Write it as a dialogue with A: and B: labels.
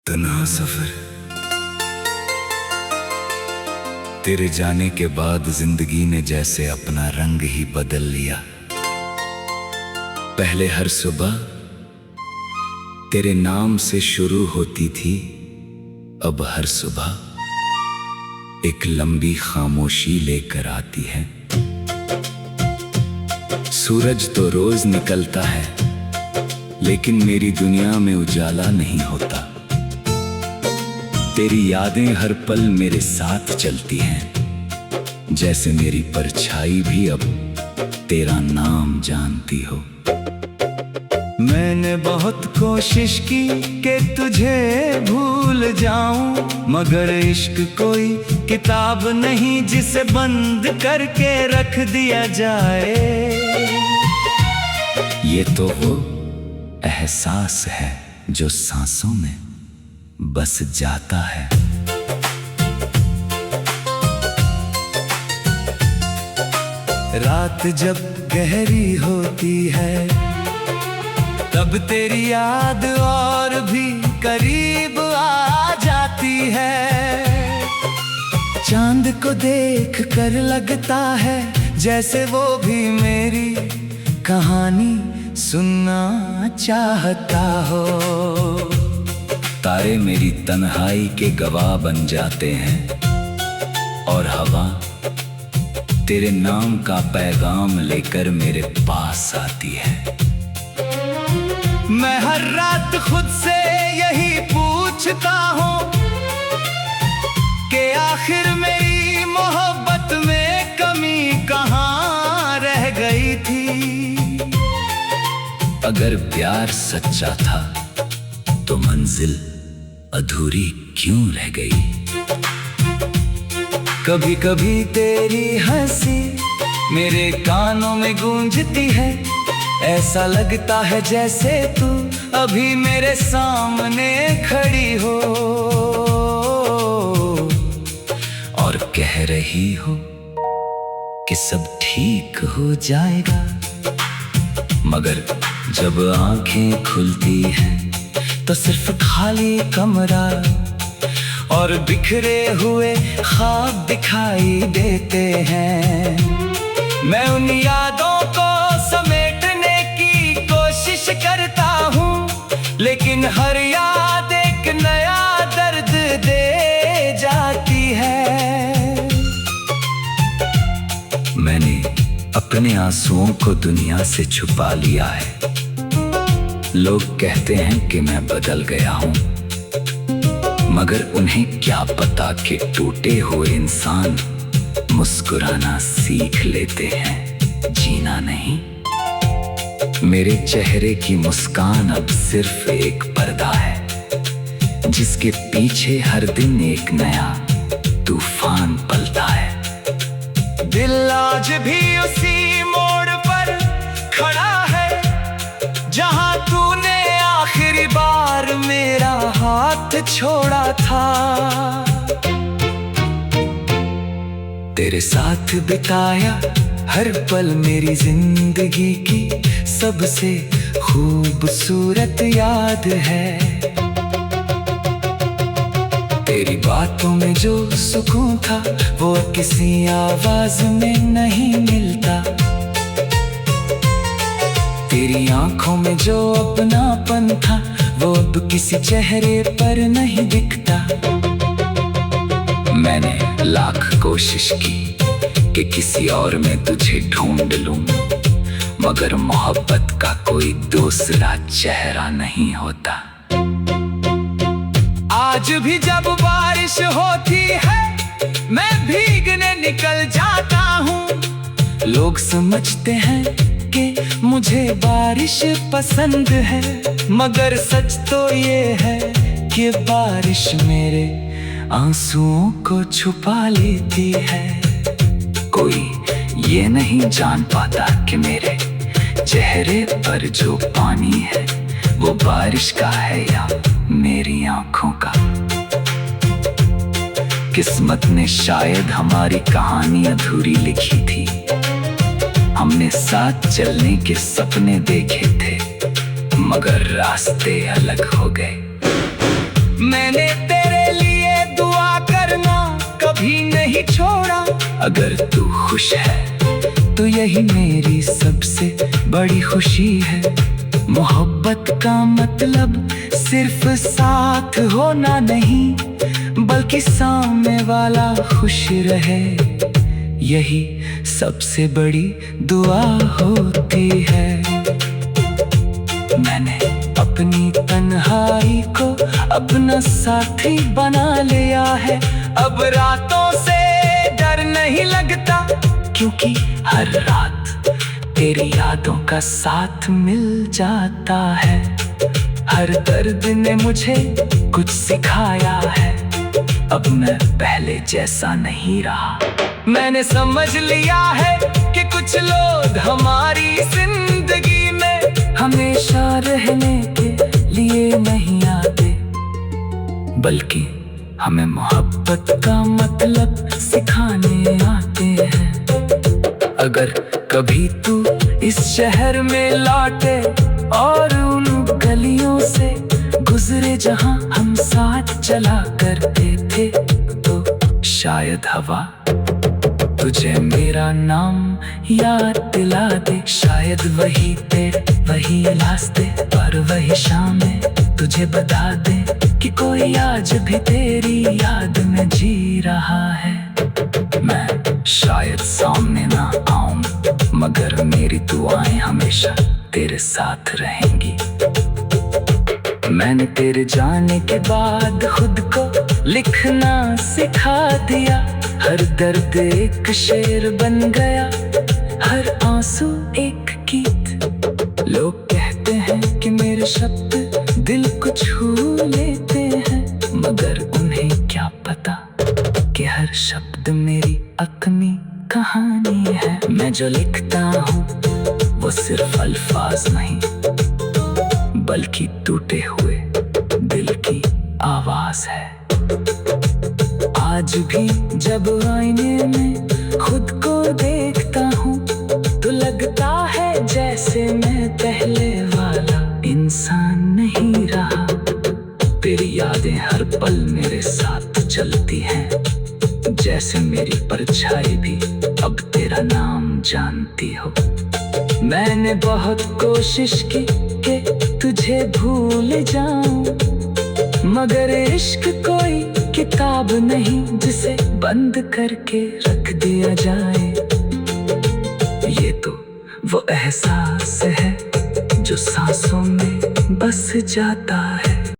A: तन्हा सफर। तेरे जाने के बाद जिंदगी ने जैसे अपना रंग ही बदल लिया। पहले हर सुबह तेरे नाम से शुरू होती थी, अब हर सुबह एक लंबी खामोशी लेकर आती है। सूरज तो रोज निकलता है, लेकिन मेरी दुनिया में उजाला नहीं होता। तेरी यादें हर पल मेरे साथ चलती हैं, जैसे मेरी परछाई भी अब तेरा नाम जानती हो। मैंने बहुत कोशिश की कि तुझे भूल जाऊं, मगर इश्क कोई किताब नहीं जिसे बंद करके रख दिया जाए। ये तो वो एहसास है जो सांसों में बस जाता है। रात जब गहरी होती है, तब तेरी याद और भी करीब आ जाती है। चांद को देख कर लगता है जैसे वो भी मेरी कहानी सुनना चाहता हो। तारे मेरी तन्हाई के गवाह बन जाते हैं, और हवा तेरे नाम का पैगाम लेकर मेरे पास आती है। मैं हर रात खुद से यही पूछता हूँ कि आखिर मेरी मोहब्बत में कमी कहाँ रह गई थी। अगर प्यार सच्चा था तो मंजिल अधूरी क्यों रह गई। कभी कभी तेरी हंसी मेरे कानों में गूंजती है, ऐसा लगता है जैसे तू अभी मेरे सामने खड़ी हो और कह रही हो कि सब ठीक हो जाएगा। मगर जब आंखें खुलती हैं तो सिर्फ खाली कमरा और बिखरे हुए ख्वाब दिखाई देते हैं। मैं उन यादों को समेटने की कोशिश करता हूँ, लेकिन हर याद एक नया दर्द दे जाती है। मैंने अपने आंसुओं को दुनिया से छुपा लिया है। लोग कहते हैं कि मैं बदल गया हूँ, मगर उन्हें क्या पता कि टूटे हुए इंसान मुस्कुराना सीख लेते हैं, जीना नहीं। मेरे चेहरे की मुस्कान अब सिर्फ एक पर्दा है, जिसके पीछे हर दिन एक नया तूफान पलता है। दिल आज भी उसी मोड़ पर खड़ा है जहां तूने आखिरी बार मेरा हाथ छोड़ा था। तेरे साथ बिताया हर पल मेरी जिंदगी की सबसे खूबसूरत याद है। तेरी बातों में जो सुकून था वो किसी आवाज में नहीं मिलता। तेरी आंखों में जो अपनापन था वो अब किसी चेहरे पर नहीं दिखता। मैंने लाख कोशिश की कि किसी और में तुझे ढूंढ लूं, मगर मोहब्बत का कोई दूसरा चेहरा नहीं होता। आज भी जब बारिश होती है मैं भीगने निकल जाता हूँ। लोग समझते हैं कि मुझे बारिश पसंद है, मगर सच तो ये है कि बारिश मेरे आंसुओं को छुपा लेती है। कोई ये नहीं जान पाता कि मेरे चेहरे पर जो पानी है वो बारिश का है या मेरी आंखों का। किस्मत ने शायद हमारी कहानी अधूरी लिखी थी। हमने साथ चलने के सपने देखे थे, मगर रास्ते अलग हो गए। मैंने तेरे लिए दुआ करना कभी नहीं छोड़ा। अगर तू खुश है तो यही मेरी सबसे बड़ी खुशी है। मोहब्बत का मतलब सिर्फ साथ होना नहीं, बल्कि सामने वाला खुश रहे, यही सबसे बड़ी दुआ होती है। मैंने अपनी तन्हाई को अपना साथी बना लिया है। अब रातों से डर नहीं लगता, क्योंकि हर रात तेरी यादों का साथ मिल जाता है। हर दर्द ने मुझे कुछ सिखाया है, अब मैं पहले जैसा नहीं रहा। मैंने समझ लिया है कि कुछ लोग हमारी जिंदगी में हमेशा रहने के लिए नहीं आते, बल्कि हमें मोहब्बत का मतलब सिखाने आते हैं। अगर कभी तू इस शहर में लौटे और उन गलियों से गुजरे जहां हम साथ चला करते थे, तो शायद हवा तुझे मेरा नाम याद दिला दे। शायद वही तेरे वही रास्ते और वही शामें तुझे बता दे कि कोई आज भी तेरी याद में जी रहा है। मैं शायद सामने ना आऊं, मगर मेरी दुआएं हमेशा तेरे साथ रहेंगी। मैंने तेरे जाने के बाद खुद को लिखना सिखा दिया। हर दर्द एक शेर बन गया, हर आंसू एक गीत। लोग कहते हैं कि मेरे शब्द दिल को छू लेते हैं, मगर उन्हें क्या पता कि हर शब्द मेरी अपनी कहानी है। मैं जो लिखता हूँ वो सिर्फ अल्फाज नहीं, बल्कि टूटे हुए दिल की आवाज है। आज भी जब आईने में खुद को देखता हूँ तो लगता है जैसे मैं पहले वाला इंसान नहीं रहा। तेरी यादें हर पल मेरे साथ चलती हैं, जैसे मेरी परछाई भी अब तेरा नाम जानती हो। मैंने बहुत कोशिश की कि तुझे भूल जाऊं, मगर इश्क कोई किताब नहीं जिसे बंद करके रख दिया जाए। ये तो वो एहसास है जो सांसों में बस जाता है।